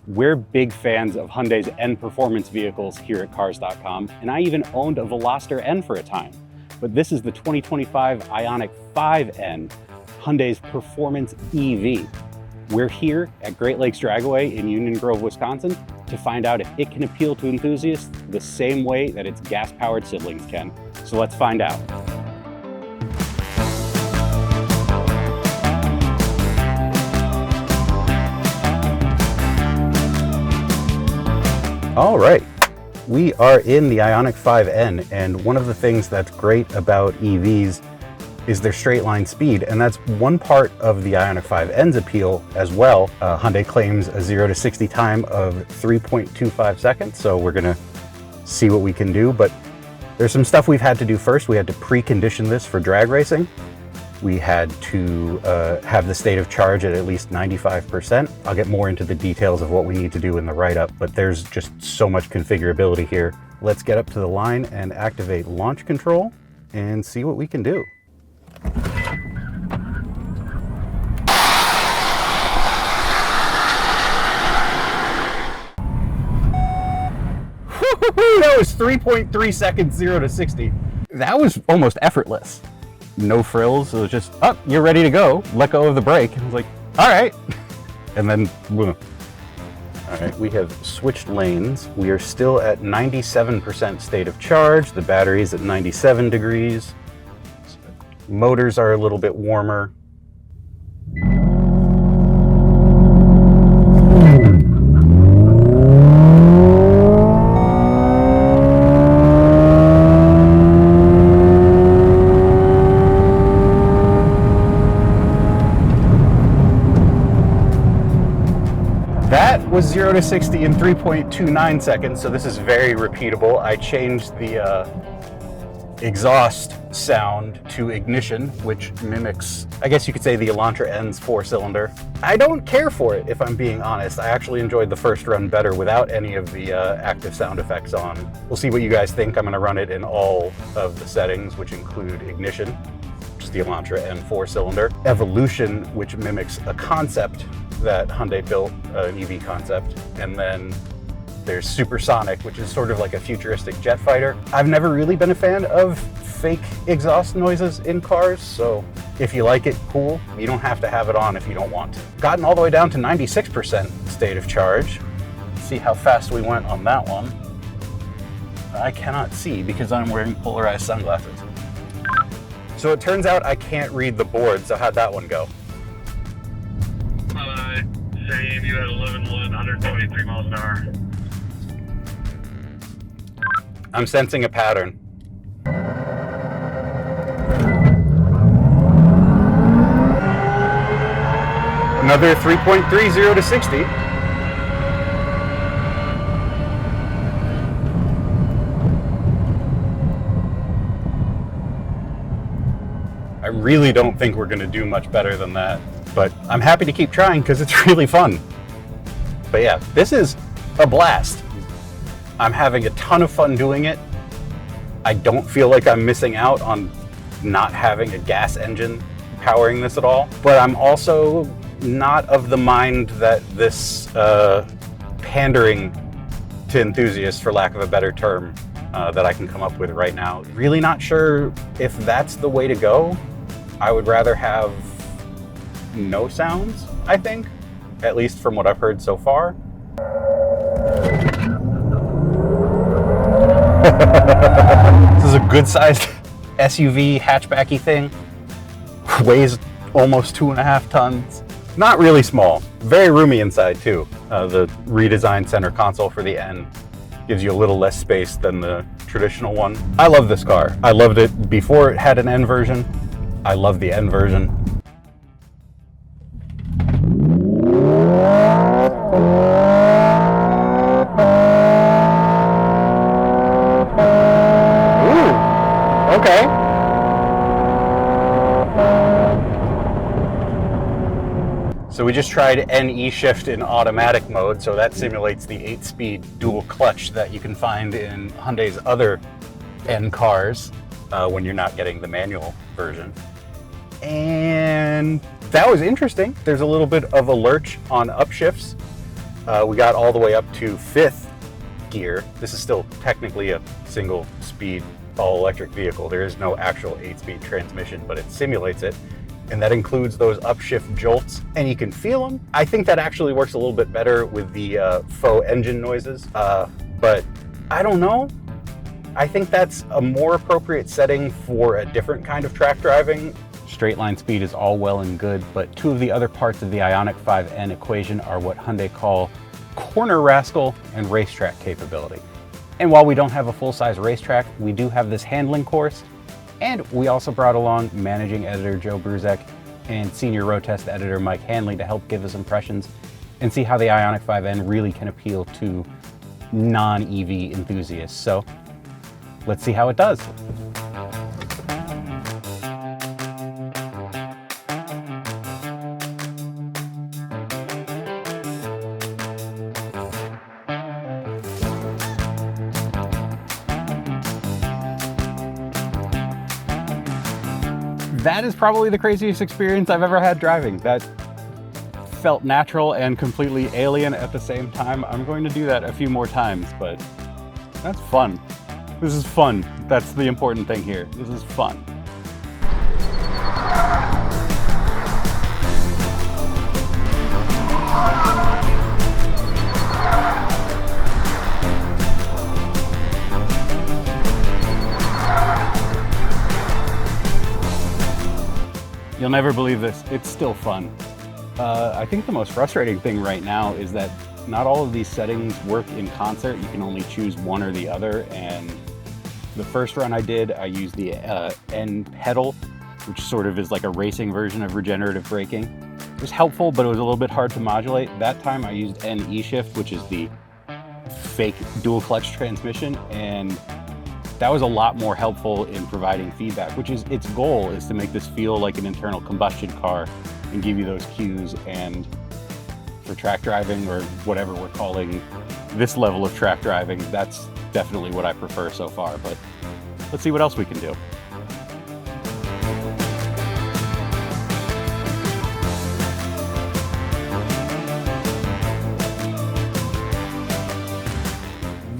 We're big fans of Hyundai's N performance vehicles here at Cars.com, and I even owned a Veloster N for a time. But this is the 2025 Ioniq 5N, Hyundai's performance EV. We're here at Great Lakes Dragaway in Union Grove, Wisconsin, to find out if it can appeal to enthusiasts the same way that its gas-powered siblings can. So let's find out. All right, we are in the Ioniq 5N, and one of the things that's great about EVs is their straight line speed, and that's one part of the Ioniq 5N's appeal as well. Hyundai claims a 0 to 60 time of 3.25 seconds, so we're gonna see what we can do, but there's some stuff we've had to do first. We had to precondition this for drag racing. We had to have the state of charge at least 95%. I'll get more into the details of what we need to do in the write-up, but there's just so much configurability here. Let's get up to the line and activate launch control and see what we can do. That was 3.3 seconds, 0 to 60. That was almost effortless. No frills, it was just, oh, you're ready to go. Let go of the brake. And I was like, all right. And then, boom. All right, we have switched lanes. We are still at 97% state of charge. The battery is at 97 degrees. Motors are a little bit warmer. That was 0 to 60 in 3.29 seconds, so this is very repeatable. I changed the exhaust sound to ignition, which mimics, I guess you could say, the Elantra N's 4-cylinder. I don't care for it, if I'm being honest. I actually enjoyed the first run better without any of the active sound effects on. We'll see what you guys think. I'm going to run it in all of the settings, which include ignition, which is the Elantra N 4-cylinder, evolution, which mimics a concept that Hyundai built, an EV concept, and then there's supersonic, which is sort of like a futuristic jet fighter. I've never really been a fan of fake exhaust noises in cars, so if you like it, cool. You don't have to have it on if you don't want to. Gotten all the way down to 96% state of charge. Let's see how fast we went on that one. I cannot see because I'm wearing polarized sunglasses. So it turns out I can't read the board, so how'd that one go? Same, you had 123 miles an hour. I'm sensing a pattern. Another 3.30 to 60. I really don't think we're going to do much better than that, but I'm happy to keep trying because it's really fun. But yeah, this is a blast. I'm having a ton of fun doing it. I don't feel like I'm missing out on not having a gas engine powering this at all, but I'm also not of the mind that this pandering to enthusiasts, for lack of a better term, that I can come up with right now. Really not sure if that's the way to go. I would rather have no sounds, I think, at least from what I've heard so far. This is a good-sized SUV hatchbacky thing. Weighs almost 2.5 tons. Not really small. Very roomy inside too. The redesigned center console for the N gives you a little less space than the traditional one. I love this car. I loved it before it had an N version. I love the N version. Ooh, okay. So we just tried NE shift in automatic mode, so that simulates the 8-speed dual clutch that you can find in Hyundai's other N cars when you're not getting the manual version. And that was interesting. There's a little bit of a lurch on upshifts. We got all the way up to 5th gear. This is still technically a single speed all electric vehicle. There is no actual 8-speed transmission, but it simulates it. And that includes those upshift jolts, and you can feel them. I think that actually works a little bit better with the faux engine noises, but I don't know. I think that's a more appropriate setting for a different kind of track driving. Straight line speed is all well and good, but two of the other parts of the Ioniq 5N equation are what Hyundai call corner rascal and racetrack capability. And while we don't have a full-size racetrack, we do have this handling course. And we also brought along managing editor Joe Bruzek and senior road test editor Mike Hanley to help give us impressions and see how the Ioniq 5N really can appeal to non-EV enthusiasts. So let's see how it does. That is probably the craziest experience I've ever had driving. That felt natural and completely alien at the same time. I'm going to do that a few more times, but that's fun. This is fun. That's the important thing here. This is fun. You'll never believe this, it's still fun. I think the most frustrating thing right now is that not all of these settings work in concert. You can only choose one or the other, and the first run I did, I used the N pedal, which sort of is like a racing version of regenerative braking. It was helpful, but it was a little bit hard to modulate. That time I used N E-shift, which is the fake dual clutch transmission, and that was a lot more helpful in providing feedback, which is its goal, is to make this feel like an internal combustion car and give you those cues. And for track driving, or whatever we're calling this level of track driving, that's definitely what I prefer so far. But let's see what else we can do.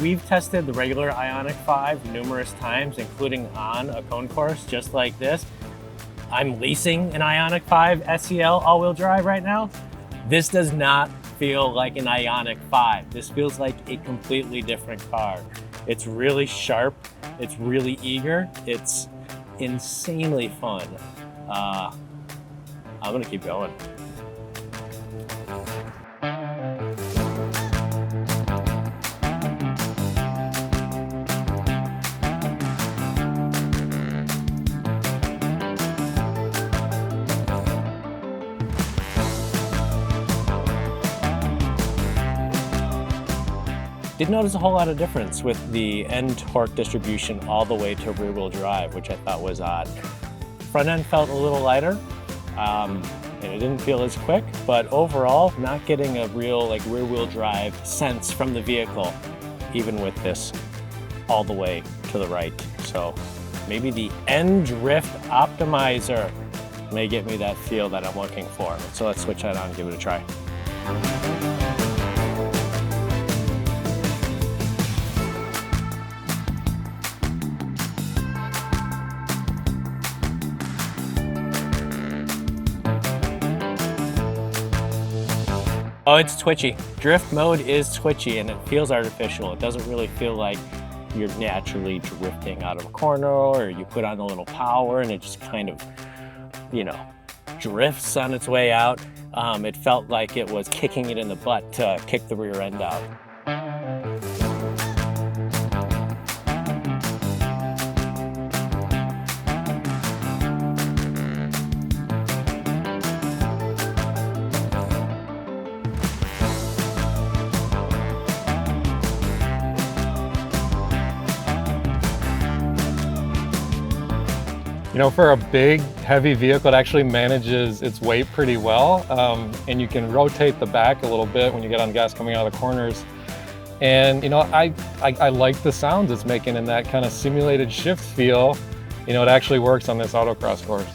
We've tested the regular Ioniq 5 numerous times, including on a cone course just like this. I'm leasing an Ioniq 5 SEL all-wheel drive right now. This does not feel like an Ioniq 5. This feels like a completely different car. It's really sharp, it's really eager, it's insanely fun. I'm gonna keep going. Didn't notice a whole lot of difference with the end torque distribution all the way to rear wheel drive, which I thought was odd. Front end felt a little lighter, and it didn't feel as quick, but overall, not getting a real rear wheel drive sense from the vehicle, even with this all the way to the right. So maybe the N drift optimizer may get me that feel that I'm looking for. So let's switch that on and give it a try. Oh, it's twitchy. Drift mode is twitchy and it feels artificial. It doesn't really feel like you're naturally drifting out of a corner, or you put on a little power and it just kind of, drifts on its way out. It felt like it was kicking it in the butt to kick the rear end out. For a big, heavy vehicle, it actually manages its weight pretty well. And you can rotate the back a little bit when you get on gas coming out of the corners. And, I like the sounds it's making in that kind of simulated shift feel. It actually works on this autocross course.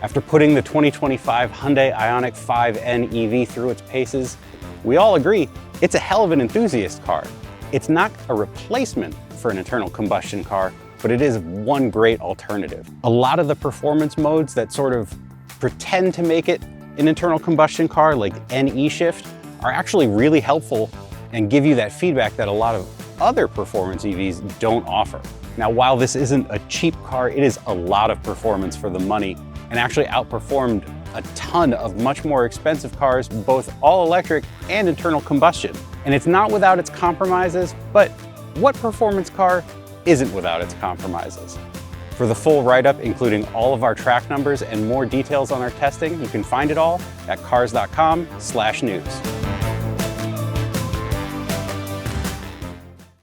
After putting the 2025 Hyundai Ioniq 5N EV through its paces, we all agree it's a hell of an enthusiast car. It's not a replacement for an internal combustion car, but it is one great alternative. A lot of the performance modes that sort of pretend to make it an internal combustion car, like N E-Shift, are actually really helpful and give you that feedback that a lot of other performance EVs don't offer. Now, while this isn't a cheap car, it is a lot of performance for the money and actually outperformed a ton of much more expensive cars, both all electric and internal combustion. And it's not without its compromises, but what performance car isn't without its compromises? For the full write-up, including all of our track numbers and more details on our testing, you can find it all at Cars.com/news.